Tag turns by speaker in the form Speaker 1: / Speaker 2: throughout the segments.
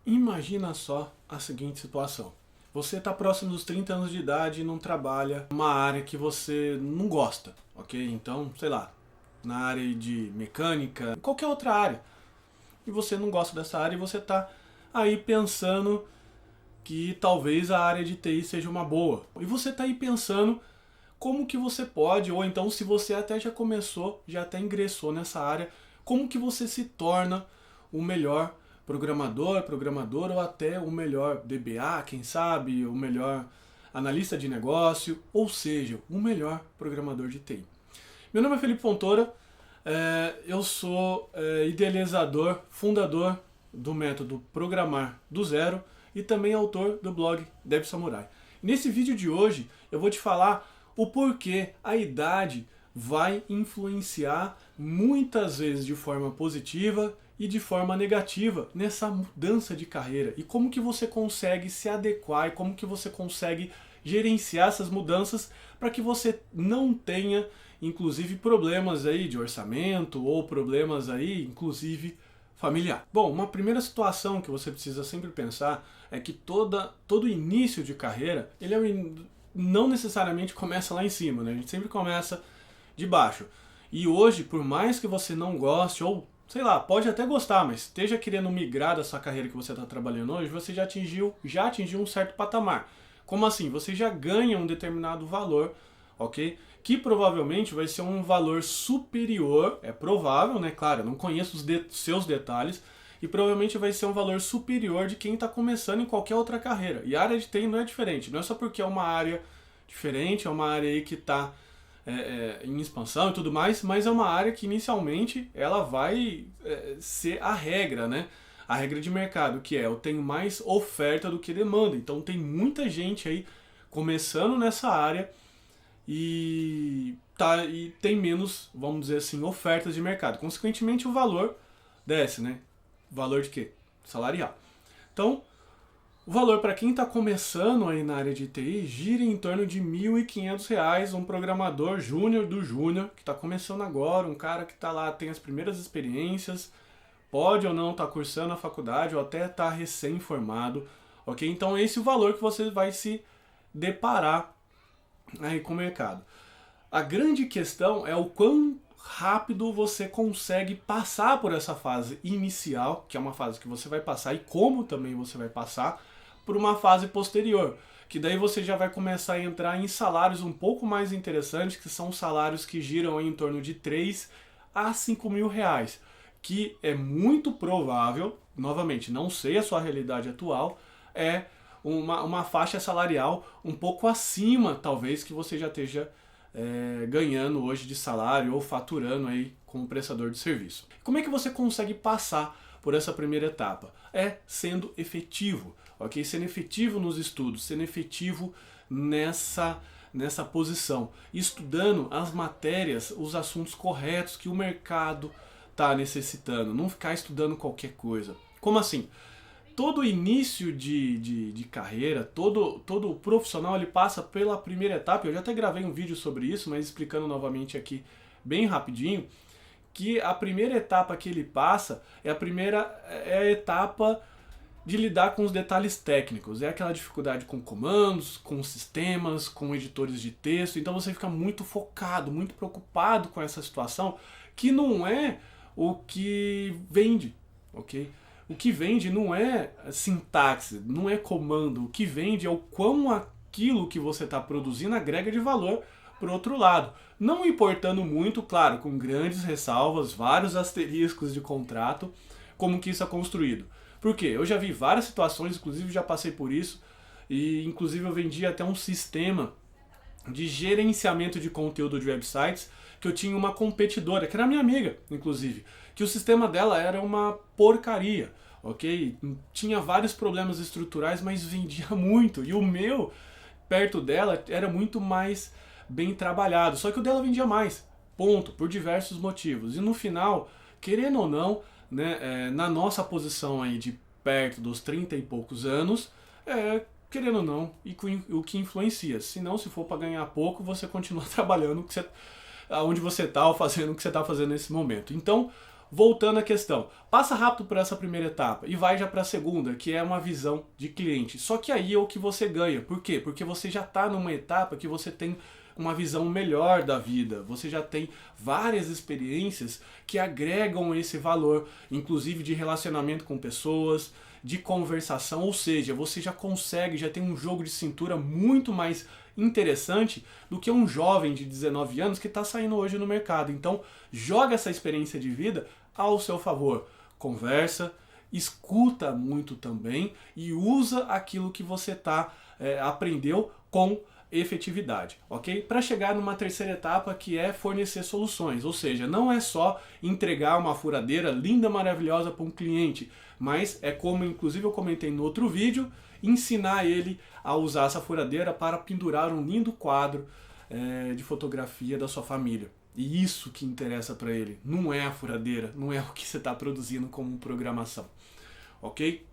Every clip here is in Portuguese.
Speaker 1: Imagina só a seguinte situação. Você está próximo dos 30 anos de idade e não trabalha numa área que você não gosta, ok? Então, sei lá, na área de mecânica, qualquer outra área. E você não gosta dessa área e você está aí pensando que talvez a área de TI seja uma boa. E você está aí pensando como que você pode, ou então se você até já começou, já até ingressou nessa área, como que você se torna o melhor programador, programadora ou até o melhor DBA, quem sabe, o melhor analista de negócio, ou seja, o melhor programador de TI. Meu nome é Felipe Fontoura, eu sou idealizador, fundador do método Programar do Zero e também autor do blog Dev Samurai. Nesse vídeo de hoje eu vou te falar o porquê a idade vai influenciar muitas vezes de forma positiva e de forma negativa nessa mudança de carreira e como que você consegue se adequar e como que você consegue gerenciar essas mudanças para que você não tenha inclusive problemas aí de orçamento ou problemas aí inclusive familiar. Bom, uma primeira situação que você precisa sempre pensar é que todo início de carreira, não necessariamente começa lá em cima, né? A gente sempre começa de baixo. E hoje, por mais que você não goste, ou sei lá, pode até gostar, mas esteja querendo migrar da sua carreira que você está trabalhando hoje, você já atingiu um certo patamar. Como assim? Você já ganha um determinado valor, ok? Que provavelmente vai ser um valor superior, é provável, né? Claro, eu não conheço os seus detalhes, e provavelmente vai ser um valor superior de quem está começando em qualquer outra carreira. E a área de TI não é diferente, não é só porque é uma área diferente, é uma área aí que está em expansão e tudo mais, mas é uma área que inicialmente ela vai ser a regra, né? A regra de mercado, que é eu tenho mais oferta do que demanda. Então tem muita gente aí começando nessa área e tem menos, vamos dizer assim, ofertas de mercado. Consequentemente o valor desce, né? Valor de quê? Salarial. Então, o valor para quem está começando aí na área de TI gira em torno de R$ 1.500, um programador júnior do júnior, que está começando agora, um cara que está lá, tem as primeiras experiências, pode ou não estar cursando a faculdade ou até está recém-formado, ok? Então esse é o valor que você vai se deparar aí com o mercado. A grande questão é o quão rápido você consegue passar por essa fase inicial, que é uma fase que você vai passar, e como também você vai passar, por uma fase posterior, que daí você já vai começar a entrar em salários um pouco mais interessantes, que são salários que giram em torno de 3 a 5 mil reais, que é muito provável, novamente, não sei a sua realidade atual, é uma faixa salarial um pouco acima, talvez, que você já esteja ganhando hoje de salário ou faturando aí como prestador de serviço. Como é que você consegue passar por essa primeira etapa? É sendo efetivo, ok? Sendo efetivo nos estudos, sendo efetivo nessa posição, estudando as matérias, os assuntos corretos que o mercado está necessitando, não ficar estudando qualquer coisa. Como assim? Todo início de carreira, todo profissional ele passa pela primeira etapa. Eu já até gravei um vídeo sobre isso, mas explicando novamente aqui bem rapidinho, que a primeira etapa que ele passa é a etapa de lidar com os detalhes técnicos. É aquela dificuldade com comandos, com sistemas, com editores de texto. Então você fica muito focado, muito preocupado com essa situação, que não é o que vende, ok? O que vende não é sintaxe, não é comando. O que vende é o quão aquilo que você está produzindo agrega de valor para o outro lado. Não importando muito, claro, com grandes ressalvas, vários asteriscos de contrato, como que isso é construído. Por quê? Eu já vi várias situações, inclusive já passei por isso, e inclusive eu vendi até um sistema de gerenciamento de conteúdo de websites, que eu tinha uma competidora, que era minha amiga, inclusive, que o sistema dela era uma porcaria, ok? Tinha vários problemas estruturais, mas vendia muito, e o meu, perto dela, era muito mais bem trabalhado, só que o dela vendia mais, ponto, por diversos motivos, e no final, querendo ou não, né, na nossa posição aí de perto dos 30 e poucos anos, querendo ou não, e o que influencia. Se não, se for para ganhar pouco, você continua trabalhando onde você está ou fazendo o que você está fazendo nesse momento. Então, voltando à questão, passa rápido por essa primeira etapa e vai já para a segunda, que é uma visão de cliente. Só que aí é o que você ganha. Por quê? Porque você já está numa etapa que você tem uma visão melhor da vida. Você já tem várias experiências que agregam esse valor, inclusive de relacionamento com pessoas, de conversação, ou seja, você já consegue, já tem um jogo de cintura muito mais interessante do que um jovem de 19 anos que está saindo hoje no mercado. Então, joga essa experiência de vida ao seu favor. Conversa, escuta muito também e usa aquilo que você aprendeu com efetividade, ok? Para chegar numa terceira etapa que é fornecer soluções, ou seja, não é só entregar uma furadeira linda, maravilhosa para um cliente, mas é como inclusive eu comentei no outro vídeo, ensinar ele a usar essa furadeira para pendurar um lindo quadro de fotografia da sua família. E isso que interessa para ele, não é a furadeira, não é o que você está produzindo como programação, ok?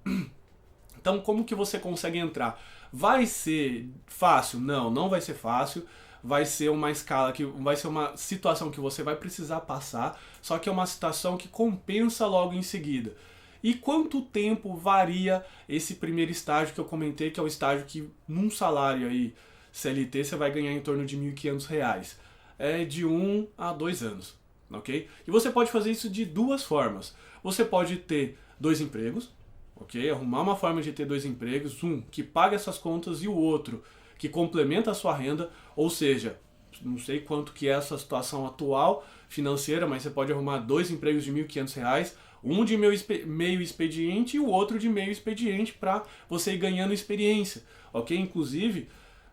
Speaker 1: Então, como que você consegue entrar? Vai ser fácil? Não, não vai ser fácil. Vai ser uma escala que vai ser uma situação que você vai precisar passar, só que é uma situação que compensa logo em seguida. E quanto tempo varia esse primeiro estágio que eu comentei, que é o estágio que num salário aí CLT você vai ganhar em torno de R$ 1.500? É de 1 a 2 anos, ok? E você pode fazer isso de duas formas. Você pode ter 2 empregos, ok? Arrumar uma forma de ter 2 empregos, um que paga essas contas e o outro que complementa a sua renda, ou seja, não sei quanto que é essa situação atual financeira, mas você pode arrumar 2 empregos de R$ 1.500, um de meio expediente e o outro de meio expediente para você ir ganhando experiência, ok? Inclusive,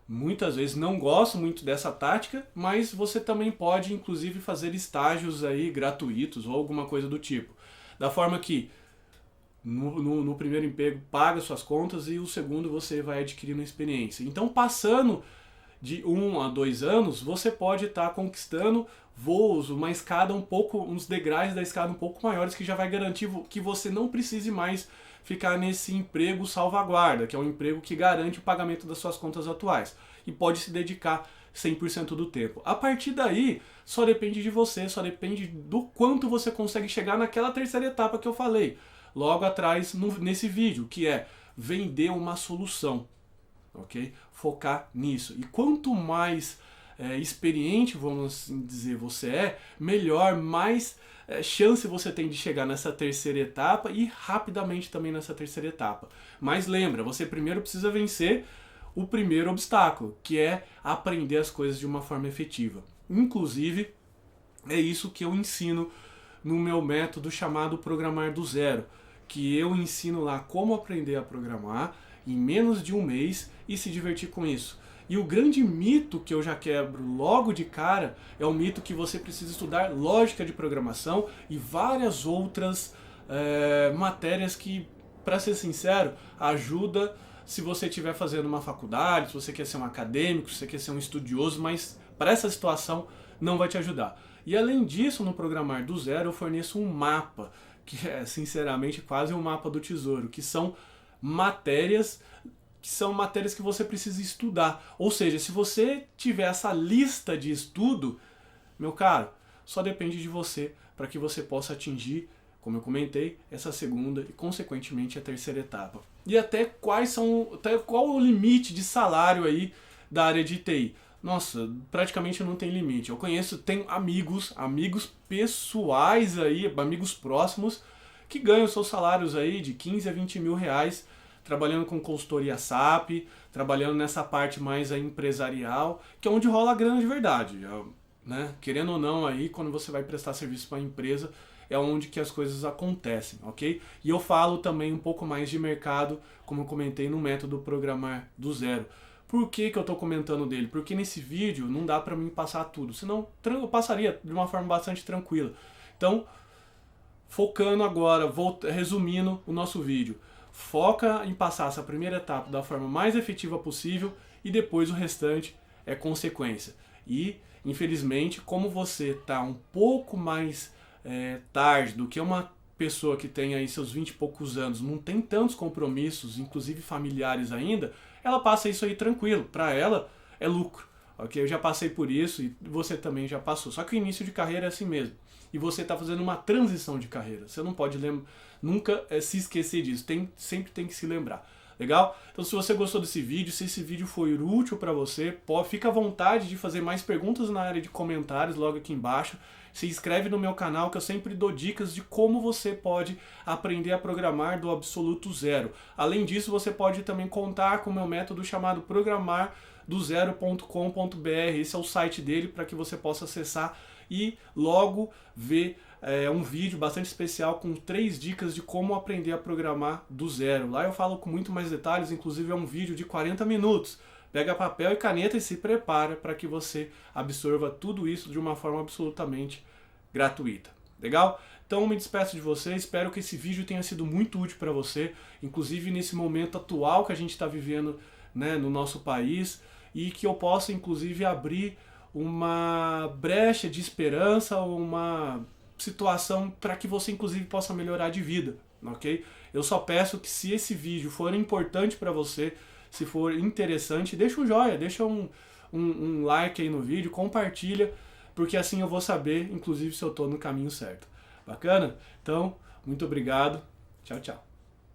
Speaker 1: muitas vezes não gosto muito dessa tática, mas você também pode inclusive fazer estágios aí gratuitos ou alguma coisa do tipo, da forma que no primeiro emprego paga suas contas e o segundo você vai adquirindo experiência. Então, passando de 1 a 2 anos, você pode estar conquistando voos, uma escada uns degraus da escada um pouco maiores, que já vai garantir que você não precise mais ficar nesse emprego salvaguarda, que é um emprego que garante o pagamento das suas contas atuais, e pode se dedicar 100% do tempo. A partir daí, só depende de você, só depende do quanto você consegue chegar naquela terceira etapa que eu falei logo atrás nesse vídeo, que é vender uma solução, ok? Focar nisso. E quanto mais experiente, vamos assim dizer, você melhor, mais chance você tem de chegar nessa terceira etapa e rapidamente também nessa terceira etapa. Mas lembra, você primeiro precisa vencer o primeiro obstáculo, que é aprender as coisas de uma forma efetiva. Inclusive, é isso que eu ensino no meu método chamado Programar do Zero, que eu ensino lá como aprender a programar em menos de um mês e se divertir com isso. E o grande mito que eu já quebro logo de cara é o mito que você precisa estudar lógica de programação e várias outras matérias que, para ser sincero, ajuda se você estiver fazendo uma faculdade, se você quer ser um acadêmico, se você quer ser um estudioso, mas para essa situação não vai te ajudar. E além disso, no Programar do Zero eu forneço um mapa, que é sinceramente quase um mapa do tesouro, que são matérias que você precisa estudar. Ou seja, se você tiver essa lista de estudo, meu caro, só depende de você para que você possa atingir, como eu comentei, essa segunda e consequentemente a terceira etapa. E até qual o limite de salário aí da área de TI? Nossa, praticamente não tem limite. Eu tenho amigos pessoais aí, amigos próximos, que ganham seus salários aí de 15 a 20 mil reais, trabalhando com consultoria SAP, trabalhando nessa parte mais empresarial, que é onde rola a grana de verdade. Né? Querendo ou não, aí quando você vai prestar serviço para a empresa, é onde que as coisas acontecem, ok? E eu falo também um pouco mais de mercado, como eu comentei no método Programar do Zero. Por que eu estou comentando dele? Porque nesse vídeo não dá para mim passar tudo, senão eu passaria de uma forma bastante tranquila. Então, focando agora, resumindo o nosso vídeo, foca em passar essa primeira etapa da forma mais efetiva possível e depois o restante é consequência. E, infelizmente, como você está um pouco mais tarde do que uma pessoa que tem aí seus 20 e poucos anos, não tem tantos compromissos, inclusive familiares ainda, ela passa isso aí tranquilo. Para ela é lucro, ok? Eu já passei por isso e você também já passou. Só que o início de carreira é assim mesmo. e você está fazendo uma transição de carreira. Você não pode nunca se esquecer disso, sempre tem que se lembrar. Legal? Então se você gostou desse vídeo, se esse vídeo foi útil para você, fica à vontade de fazer mais perguntas na área de comentários logo aqui embaixo. Se inscreve no meu canal que eu sempre dou dicas de como você pode aprender a programar do absoluto zero. Além disso, você pode também contar com o meu método chamado programardozero.com.br. Esse é o site dele para que você possa acessar e logo ver um vídeo bastante especial com 3 dicas de como aprender a programar do zero. Lá eu falo com muito mais detalhes, inclusive é um vídeo de 40 minutos. Pega papel e caneta e se prepara para que você absorva tudo isso de uma forma absolutamente gratuita. Legal? Então eu me despeço de você, espero que esse vídeo tenha sido muito útil para você, inclusive nesse momento atual que a gente está vivendo, né, no nosso país, e que eu possa inclusive abrir uma brecha de esperança, uma situação para que você inclusive possa melhorar de vida, ok? Eu só peço que se esse vídeo for importante para você, se for interessante, deixa um joinha, deixa um like aí no vídeo, compartilha, porque assim eu vou saber, inclusive, se eu estou no caminho certo. Bacana? Então, muito obrigado. Tchau, tchau.